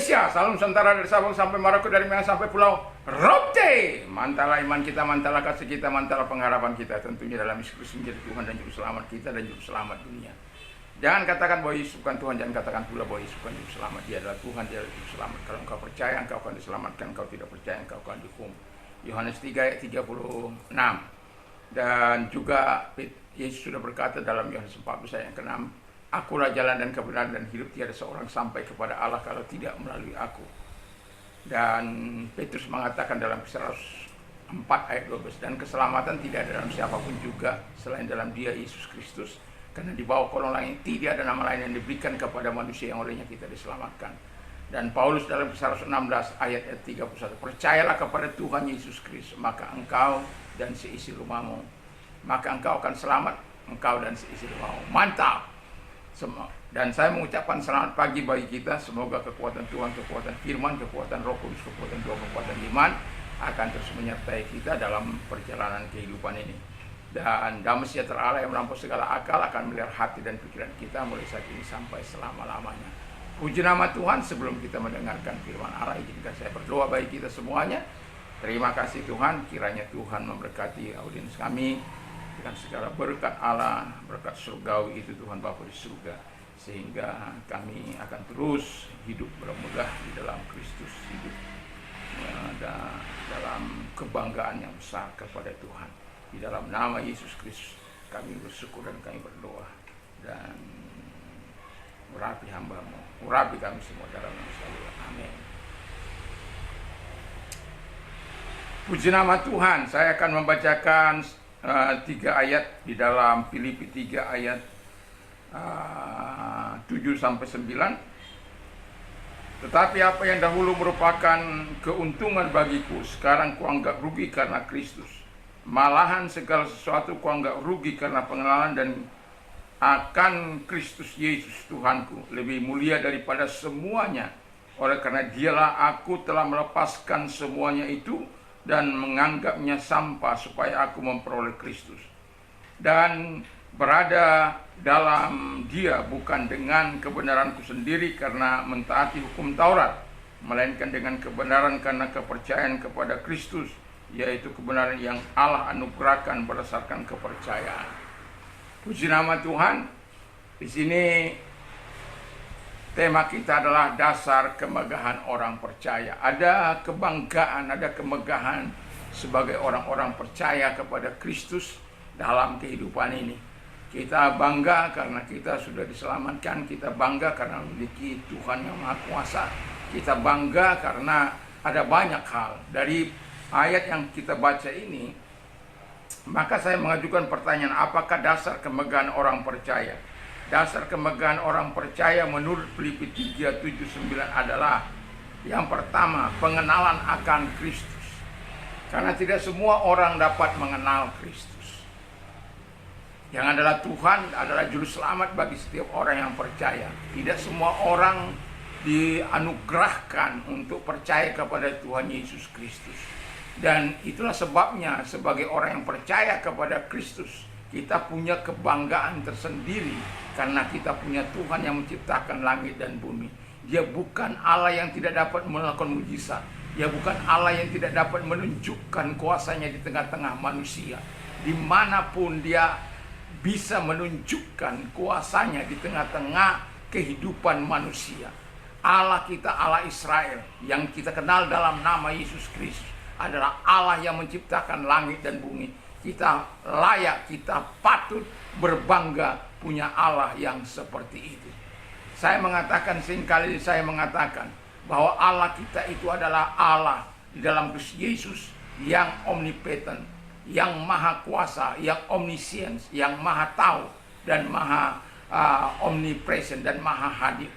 Indonesia, Salam Nusantara dari Sabang sampai Maroko, dari Medan sampai Pulau Rote. Mantalah iman kita, mantalah kasih kita, mantalah pengharapan kita tentunya dalam Yesus Kristus menjadi Tuhan dan Juru Selamat kita dan Juru Selamat dunia. Jangan katakan bahwa Yesus bukan Tuhan, jangan katakan pula bahwa Yesus bukan Juru Selamat. Dia adalah Tuhan, dia adalah Juru Selamat. Kalau engkau percaya, engkau akan diselamatkan. Engkau tidak percaya, engkau akan dihukum. Yohanes 3 ayat 36. Dan juga Yesus sudah berkata dalam Yohanes 14 ayat yang ke-6, Akulah jalan dan kebenaran dan hidup, tiada seorang sampai kepada Allah kalau tidak melalui aku. Dan Petrus mengatakan dalam Kisah 4 ayat 12, dan keselamatan tidak ada dalam siapapun juga selain dalam Dia Yesus Kristus, karena di bawah kolong langit tidak ada nama lain yang diberikan kepada manusia yang olehnya kita diselamatkan. Dan Paulus dalam Kisah 16 ayat 31, percayalah kepada Tuhan Yesus Kristus, maka engkau dan seisi rumahmu, maka engkau akan selamat, engkau dan seisi rumahmu. Mantap! Dan saya mengucapkan selamat pagi bagi kita. Semoga kekuatan Tuhan, kekuatan firman, kekuatan Roh Kudus, kekuatan doa, kekuatan iman akan terus menyertai kita dalam perjalanan kehidupan ini. Dan damai sejahtera Allah yang melampaui segala akal akan melihara hati dan pikiran kita mulai saat ini sampai selama-lamanya. Puji nama Tuhan. Sebelum kita mendengarkan firman Allah, izinkan saya berdoa bagi kita semuanya. Terima kasih Tuhan, kiranya Tuhan memberkati audiens kami dengan segala berkat Allah, berkat surgawi itu Tuhan Bapa di surga, sehingga kami akan terus hidup bermegah di dalam Kristus, hidup dalam kebanggaan yang besar kepada Tuhan. Di dalam nama Yesus Kristus kami bersyukur dan kami berdoa, dan urapi hamba-Mu, urapi kami semua dalam nama Yesus. Amin. Puji nama Tuhan. Saya akan membacakan 3 ayat di dalam Filipi 3 ayat 7-9. Tetapi apa yang dahulu merupakan keuntungan bagiku, sekarang kuanggap rugi karena Kristus. Malahan segala sesuatu kuanggap rugi karena pengenalan dan akan Kristus Yesus Tuhanku, lebih mulia daripada semuanya. Oleh karena Dialah aku telah melepaskan semuanya itu dan menganggapnya sampah supaya aku memperoleh Kristus dan berada dalam Dia, bukan dengan kebenaranku sendiri karena mentaati hukum Taurat, melainkan dengan kebenaran karena kepercayaan kepada Kristus, yaitu kebenaran yang Allah anugerahkan berdasarkan kepercayaan. Puji nama Tuhan. Di sini tema kita adalah dasar kemegahan orang percaya. Ada kebanggaan, ada kemegahan sebagai orang-orang percaya kepada Kristus dalam kehidupan ini. Kita bangga karena kita sudah diselamatkan, kita bangga karena memiliki Tuhan yang Maha Kuasa. Kita bangga karena ada banyak hal. Dari ayat yang kita baca ini, maka saya mengajukan pertanyaan, apakah dasar kemegahan orang percaya? Dasar kemegahan orang percaya menurut Filipi 3:7-9 adalah yang pertama, pengenalan akan Kristus. Karena tidak semua orang dapat mengenal Kristus. Yang adalah Tuhan adalah juru selamat bagi setiap orang yang percaya. Tidak semua orang dianugerahkan untuk percaya kepada Tuhan Yesus Kristus. Dan itulah sebabnya sebagai orang yang percaya kepada Kristus, kita punya kebanggaan tersendiri karena kita punya Tuhan yang menciptakan langit dan bumi. Dia bukan Allah yang tidak dapat melakukan mujizat. Dia bukan Allah yang tidak dapat menunjukkan kuasanya di tengah-tengah manusia. Dimanapun Dia bisa menunjukkan kuasanya di tengah-tengah kehidupan manusia. Allah kita, Allah Israel, yang kita kenal dalam nama Yesus Kristus, adalah Allah yang menciptakan langit dan bumi. Kita layak, kita patut berbangga punya Allah yang seperti itu. Saya mengatakan, seringkali saya mengatakan bahwa Allah kita itu adalah Allah di dalam Kristus Yesus yang omnipotent, yang maha kuasa, yang omniscience, yang maha tahu dan maha omnipresent dan maha hadir.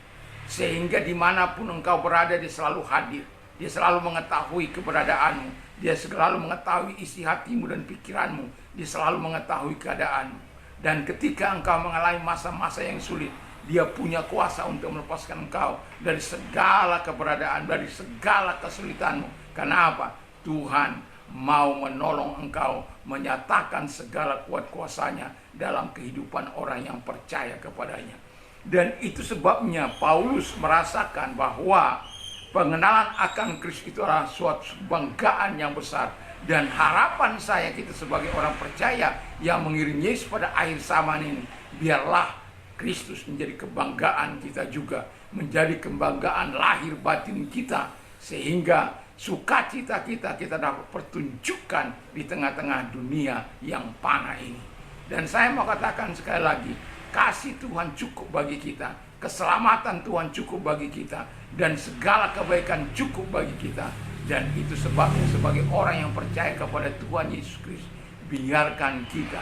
Sehingga dimanapun engkau berada, Dia selalu hadir. Dia selalu mengetahui keberadaanmu. Dia selalu mengetahui isi hatimu dan pikiranmu. Dia selalu mengetahui keadaanmu. Dan ketika engkau mengalami masa-masa yang sulit, Dia punya kuasa untuk melepaskan engkau dari segala keberadaan, dari segala kesulitanmu. Karena apa? Tuhan mau menolong engkau, menyatakan segala kuat kuasanya dalam kehidupan orang yang percaya kepadanya. Dan itu sebabnya Paulus merasakan bahwa Pengenalan akan Kristus itu adalah suatu kebanggaan yang besar. Dan harapan saya kita sebagai orang percaya yang mengiring Yesus pada akhir zaman ini, biarlah Kristus menjadi kebanggaan kita juga, menjadi kebanggaan lahir batin kita, sehingga sukacita kita dapat pertunjukkan di tengah-tengah dunia yang panah ini. Dan saya mau katakan sekali lagi, kasih Tuhan cukup bagi kita, keselamatan Tuhan cukup bagi kita, dan segala kebaikan cukup bagi kita. Dan itu sebabnya sebagai orang yang percaya kepada Tuhan Yesus Kristus, biarkan kita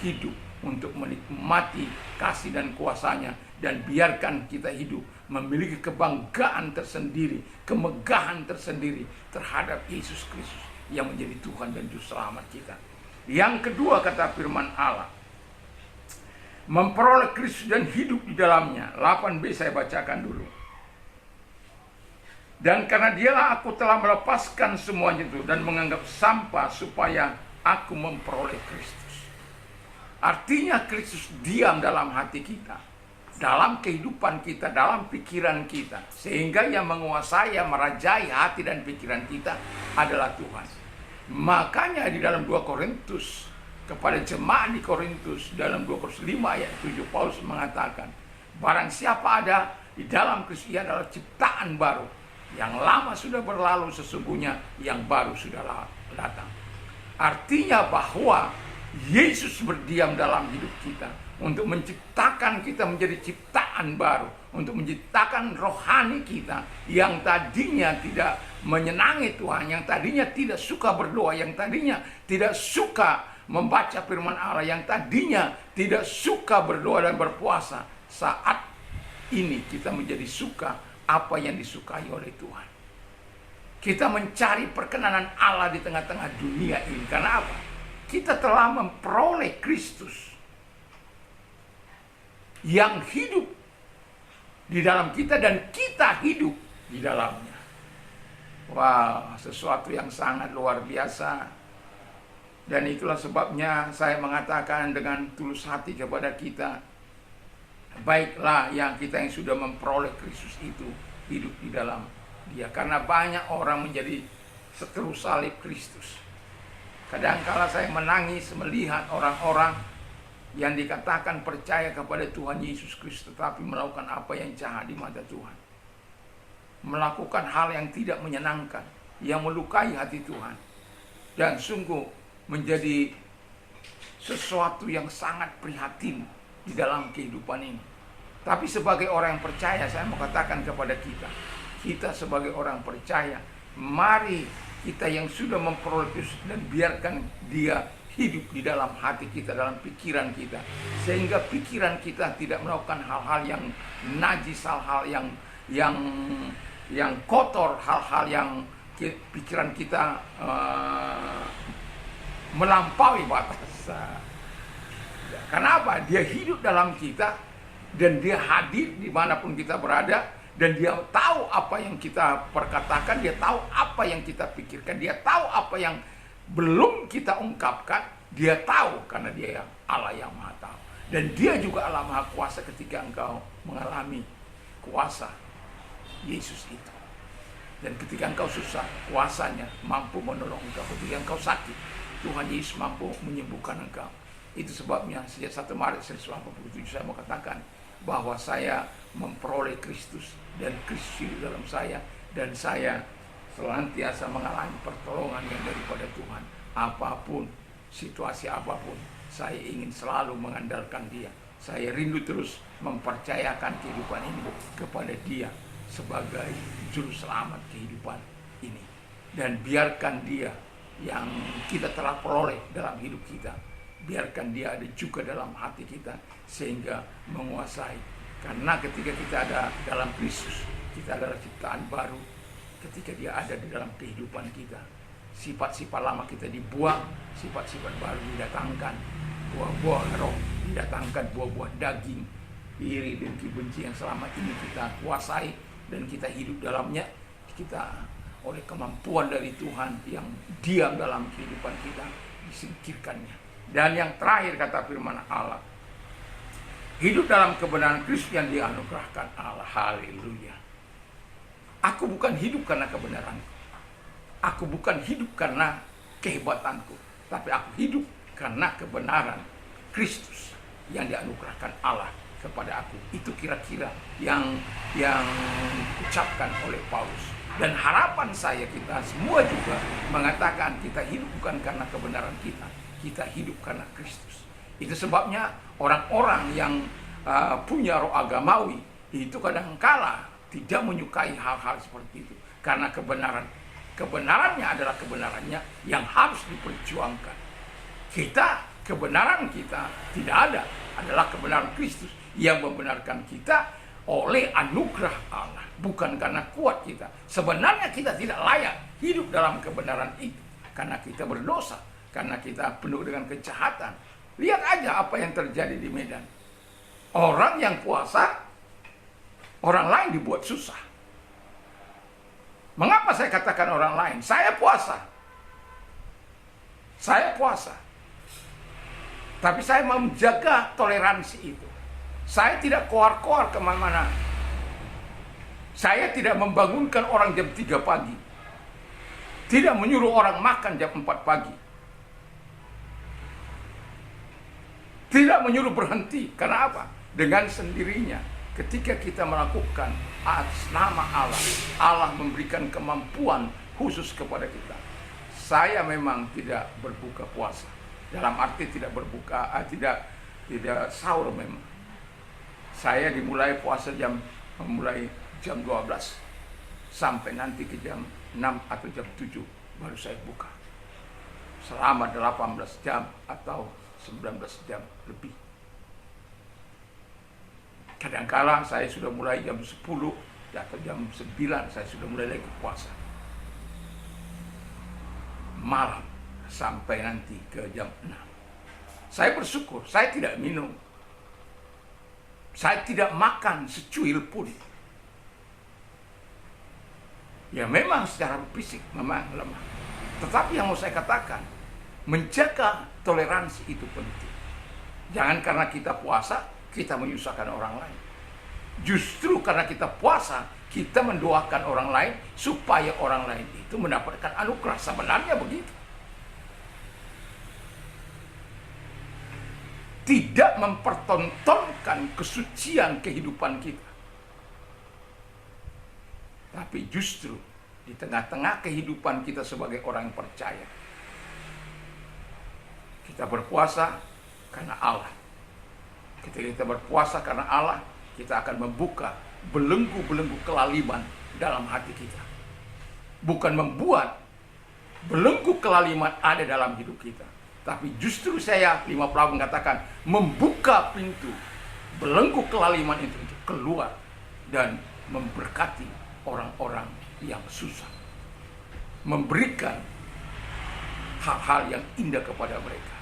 hidup untuk menikmati kasih dan kuasa-Nya, dan biarkan kita hidup memiliki kebanggaan tersendiri, kemegahan tersendiri terhadap Yesus Kristus yang menjadi Tuhan dan Juru Selamat kita. Yang kedua, kata firman Allah, memperoleh Kristus dan hidup di dalamnya. 8b saya bacakan dulu. Dan karena dialah aku telah melepaskan semuanya itu dan menganggap sampah supaya aku memperoleh Kristus. Artinya Kristus diam dalam hati kita, dalam kehidupan kita, dalam pikiran kita, sehingga yang menguasai, yang merajai hati dan pikiran kita adalah Tuhan. Makanya di dalam 2 Korintus, kepada jemaat di Korintus, dalam 2 Korintus 5 ayat 7, Paulus mengatakan, barang siapa ada di dalam Kristus, ia adalah ciptaan baru. Yang lama sudah berlalu, sesungguhnya yang baru sudah datang. Artinya bahwa Yesus berdiam dalam hidup kita untuk menciptakan kita menjadi ciptaan baru, untuk menciptakan rohani kita yang tadinya tidak menyenangi Tuhan, yang tadinya tidak suka berdoa, yang tadinya tidak suka membaca firman Allah, yang tadinya tidak suka berdoa dan berpuasa. Saat ini kita menjadi suka apa yang disukai oleh Tuhan. Kita mencari perkenanan Allah di tengah-tengah dunia ini. Karena apa? Kita telah memperoleh Kristus yang hidup di dalam kita dan kita hidup di dalamnya. Wah, sesuatu yang sangat luar biasa. Dan itulah sebabnya saya mengatakan dengan tulus hati kepada kita, baiklah yang kita yang sudah memperoleh Kristus itu hidup di dalam Dia. Karena banyak orang menjadi seteru salib Kristus. Kadangkala saya menangis melihat orang-orang yang dikatakan percaya kepada Tuhan Yesus Kristus, tetapi melakukan apa yang jahat di mata Tuhan, melakukan hal yang tidak menyenangkan, yang melukai hati Tuhan. Dan sungguh menjadi sesuatu yang sangat prihatin di dalam kehidupan ini. Tapi sebagai orang yang percaya, saya mau katakan kepada kita sebagai orang percaya, mari kita yang sudah memperoleh Kristus dan biarkan Dia hidup di dalam hati kita, dalam pikiran kita, sehingga pikiran kita tidak melakukan hal-hal yang najis, hal-hal yang kotor, hal-hal yang pikiran kita melampaui batas. Kenapa? Dia hidup dalam kita dan Dia hadir dimanapun kita berada, dan Dia tahu apa yang kita perkatakan, Dia tahu apa yang kita pikirkan, Dia tahu apa yang belum kita ungkapkan. Dia tahu karena Dia yang Allah yang Maha Tahu. Dan Dia juga Allah Maha Kuasa ketika engkau mengalami kuasa Yesus itu. Dan ketika engkau susah, kuasanya mampu menolong engkau. Ketika engkau sakit, Tuhan Yesus mampu menyembuhkan engkau. Itu sebabnya sejak 1 Maret 1987 saya mau katakan bahwa saya memperoleh Kristus dan Kristus di dalam saya, dan saya senantiasa mengalami pertolongan yang daripada Tuhan. Apapun situasi apapun, saya ingin selalu mengandalkan Dia. Saya rindu terus mempercayakan kehidupan ini kepada Dia sebagai juru selamat kehidupan ini. Dan biarkan Dia yang kita telah peroleh dalam hidup kita, biarkan Dia ada juga dalam hati kita sehingga menguasai. Karena ketika kita ada dalam Kristus, kita adalah ciptaan baru. Ketika Dia ada di dalam kehidupan kita, sifat-sifat lama kita dibuang, sifat-sifat baru didatangkan, buah-buah roh didatangkan, buah-buah daging, iri, dengki, benci yang selama ini kita kuasai dan kita hidup dalamnya, kita oleh kemampuan dari Tuhan yang diam dalam kehidupan kita, disingkirkannya. Dan yang terakhir kata firman Allah, hidup dalam kebenaran Kristus yang dianugerahkan Allah. Haleluya. Aku bukan hidup karena kebenaranku. Aku bukan hidup karena kehebatanku, tapi aku hidup karena kebenaran Kristus yang dianugerahkan Allah kepada aku. Itu kira-kira yang diucapkan oleh Paulus. Dan harapan saya, kita semua juga mengatakan kita hidup bukan karena kebenaran kita, kita hidup karena Kristus. Itu sebabnya orang-orang yang punya roh agamawi itu kadang-kala tidak menyukai hal-hal seperti itu, karena kebenarannya adalah kebenarannya yang harus diperjuangkan. Kebenaran kita tidak ada, adalah kebenaran Kristus yang membenarkan kita oleh anugerah Allah, bukan karena kuat kita. Sebenarnya kita tidak layak hidup dalam kebenaran itu, karena kita berdosa, karena kita penuh dengan kejahatan. Lihat aja apa yang terjadi di Medan. Orang yang puasa, orang lain dibuat susah. Mengapa saya katakan orang lain? Saya puasa. Tapi saya mau menjaga toleransi itu. Saya tidak koar-koar kemana-mana. Saya tidak membangunkan orang jam 3 pagi. Tidak menyuruh orang makan jam 4 pagi. Tidak menyuruh berhenti. Karena apa? Dengan sendirinya, ketika kita melakukan atas nama Allah, Allah memberikan kemampuan khusus kepada kita. Saya memang tidak berbuka puasa. Dalam arti tidak berbuka, tidak sahur memang. Saya dimulai puasa mulai jam 12 sampai nanti ke jam 6 atau jam 7 baru saya buka. Selama 18 jam atau 19 jam lebih. Kadang-kala saya sudah mulai jam 10 atau jam 9 saya sudah mulai lagi puasa. Malam sampai nanti ke jam 6. Saya bersyukur, saya tidak minum. Saya tidak makan secuil pun. Ya memang secara fisik memang lemah. Tetapi yang mau saya katakan, menjaga toleransi itu penting. Jangan karena kita puasa, kita menyusahkan orang lain. Justru karena kita puasa, kita mendoakan orang lain supaya orang lain itu mendapatkan anugerah. Sebenarnya begitu. Tidak mempertontonkan kesucian kehidupan kita, tapi justru di tengah-tengah kehidupan kita sebagai orang yang percaya, kita berpuasa karena Allah. Ketika kita berpuasa karena Allah, kita akan membuka belenggu-belenggu kelaliman dalam hati kita. Bukan membuat belenggu kelaliman ada dalam hidup kita, tapi justru saya 5 pelaku mengatakan membuka pintu belenggu kelaliman itu untuk keluar dan memberkati orang-orang yang susah, memberikan hal-hal yang indah kepada mereka.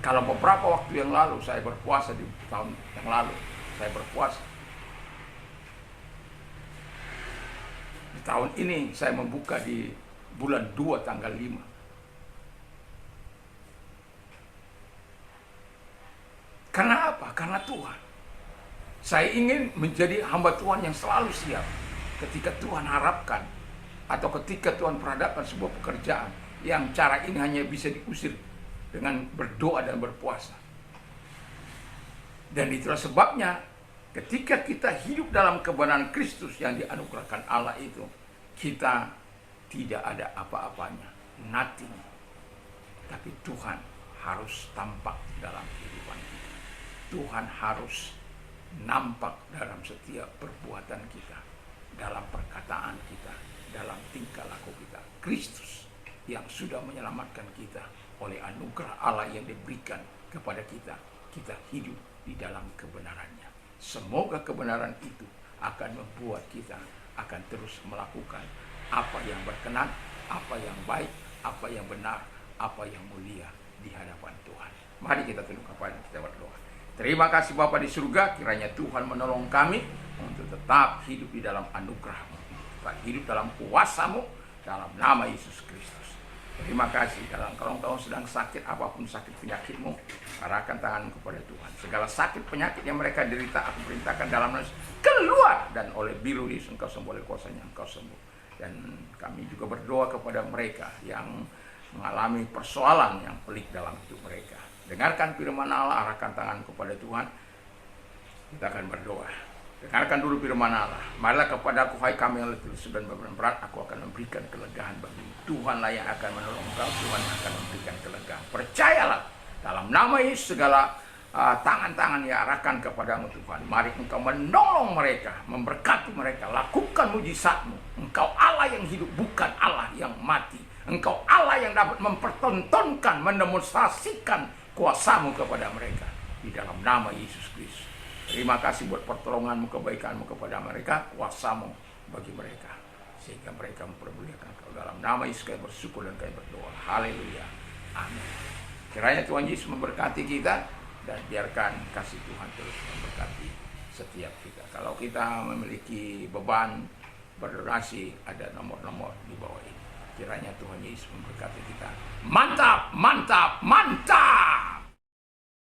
Kalau beberapa waktu yang lalu saya berpuasa, di tahun yang lalu saya berpuasa, di tahun ini saya membuka di bulan 2 tanggal 5. Karena apa? Karena Tuhan. Saya ingin menjadi hamba Tuhan yang selalu siap ketika Tuhan harapkan atau ketika Tuhan perhadapkan sebuah pekerjaan yang cara ini hanya bisa diusir dengan berdoa dan berpuasa. Dan itulah sebabnya ketika kita hidup dalam kebenaran Kristus yang dianugerahkan Allah itu, kita tidak ada apa-apanya, nothing. Tapi Tuhan harus tampak dalam kehidupan kita. Tuhan harus nampak dalam setiap perbuatan kita, dalam perkataan kita, dalam tingkah laku kita. Kristus yang sudah menyelamatkan kita oleh anugerah Allah yang diberikan kepada kita, kita hidup di dalam kebenarannya. Semoga kebenaran itu akan membuat kita akan terus melakukan apa yang berkenan, apa yang baik, apa yang benar, apa yang mulia di hadapan Tuhan. Mari kita tunduk kepala dan kita berdoa. Terima kasih Bapa di surga, kiranya Tuhan menolong kami untuk tetap hidup di dalam anugerah-Mu, tetap hidup dalam kuasa-Mu, dalam nama Yesus Kristus. Terima kasih. Kalau engkau sedang sakit, apapun sakit penyakitmu, arahkan tanganmu kepada Tuhan. Segala sakit penyakit yang mereka derita, aku perintahkan dalam nama Yesus, keluar. Dan oleh biru Yesus engkau sembuh, oleh kuasanya engkau sembuh. Dan kami juga berdoa kepada mereka yang mengalami persoalan yang pelik dalam hidup mereka. Dengarkan firman Allah, arahkan tangan kepada Tuhan. Kita akan berdoa. Dengarkan dulu firman Allah. Marilah kepadaku, hai kami yang letih lesu dan beban berat, aku akan memberikan kelegaan bagimu. Tuhanlah yang akan menolong engkau, Tuhan akan memberikan kelegaan. Percayalah, dalam nama Yesus segala tangan-tangan yang arahkan kepadamu Tuhan. Mari engkau menolong mereka, memberkati mereka, lakukan mujizatmu. Engkau Allah yang hidup, bukan Allah yang mati. Engkau Allah yang dapat mempertontonkan, mendemonstrasikan kuasamu kepada mereka. Di dalam nama Yesus Kristus. Terima kasih buat pertolonganmu, kebaikanmu kepada mereka, kuasamu bagi mereka. Sehingga mereka mempermuliakan kau. Dalam nama Yesus kami bersyukur dan kami berdoa. Haleluya. Amin. Kiranya Tuhan Yesus memberkati kita, dan biarkan kasih Tuhan terus memberkati setiap kita. Kalau kita memiliki beban berdonasi, ada nomor-nomor di bawah ini. Kiranya Tuhan Yesus memberkati kita. Mantap, mantap, mantap.